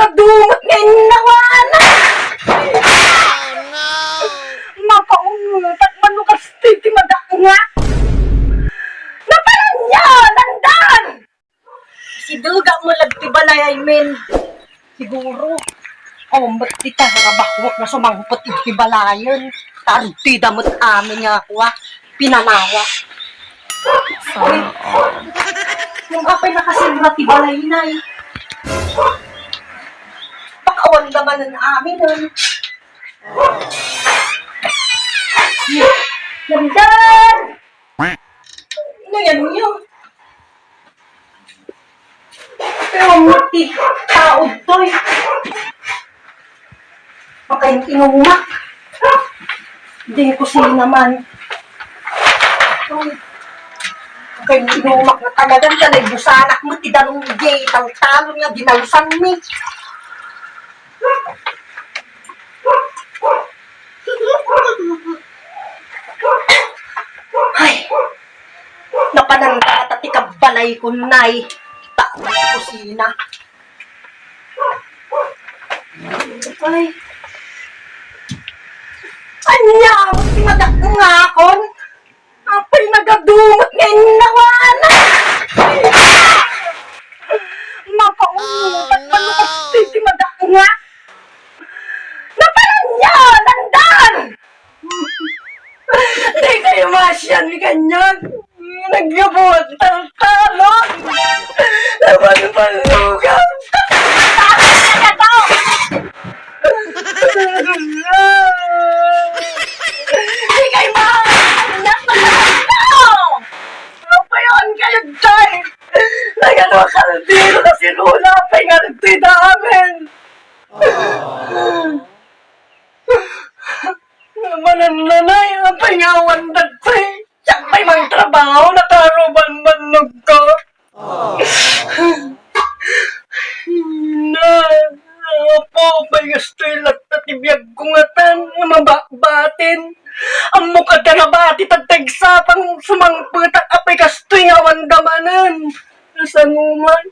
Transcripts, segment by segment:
nagadumot ngayon nawana. Mapaungutat manukas titi madaknga. Naparan niya, landan! Si Duga mo lagtibalay, men. Siguro. Ba't di tarabahwak na sumangpot itibalayan? Tarti damot amin nga ako, pinanawa. Yung kapay nakasilra tibalay na eh. Pakawan naman ng amin nun. Landan! Ano yan niyo? Pero mati, taod to eh. Baka yung inumak. Hindi ko sila naman. Baka yung inumak na talagang ka na busanak mo, tidanong gay, talo niya, dinalsan mo. Ay, napananda at ikabalay ko na'y taong kusina. Ay, anya, magtimadak nga ako. Apay nagadumot ngayon nawana. Mapaungutat manukas titimadak nga. Naparan niya, landan! Hindi kayo masyan, ni ganyan. Nagyabuhat ng talon. Napalugan. Tapos na to! Hindi kayo makakanyang malamang! Napayan kayo dahil! Nagano ka na dito kasi lula pa yung arti namin! Naman nanay, ang pangawan dagpay! Siyak may mga trabaho, nakaruban-manog ko! Po, may gusto'y lagtatibiyag kungatan, mabakbatin. Ang mukha ka na batit at tagsapang sumangputak apay kasto'y awan damanan. Saan mo man?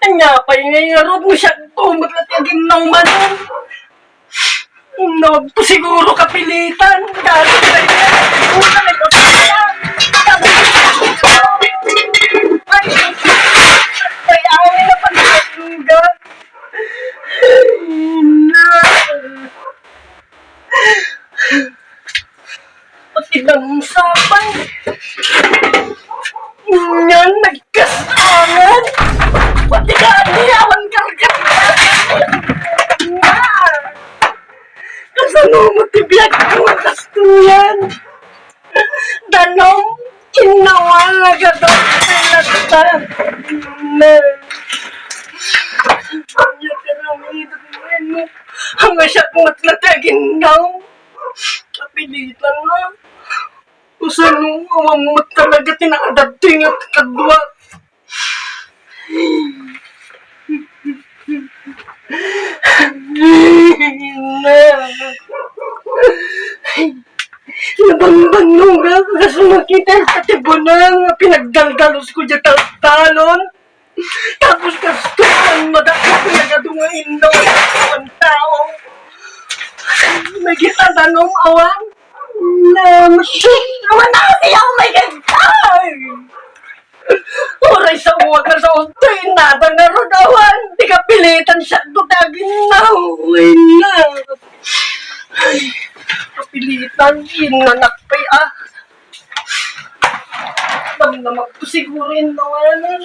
Anya pa yung ngayarod mo siya tumot at yaging naumanan. Nag po siguro kapilitan. Dahil sa iya, puta na ito siya. Ay, awin na panagluga. Pati ng sapay. Yan, nagkasangan. Pati ka, niyawan karkat. Kasano mo tibiyag ko ang kastuyan? Danong, inawang agadong pinagta. Kanya ka ramidot mo. Hanggang siya kung atlatagin daw. Kapilitan na. Kusan nung amamot talaga tinakadating at kadwa. Nabang-bang nga kasi makita pati bunang pinagdaldalos ko dyan talon. Tapos kastuhan madakot ko nagadungain daw ang tao. May kita tanong awan na masik naman na kasi ako may gantay. Oray sa uwag na sa utoy nada na rodawan. Di ka pilitan siya dudagin na. Uy na. Ay, kapilitan inanak pa'y Damdamag ko siguro yung nawalan.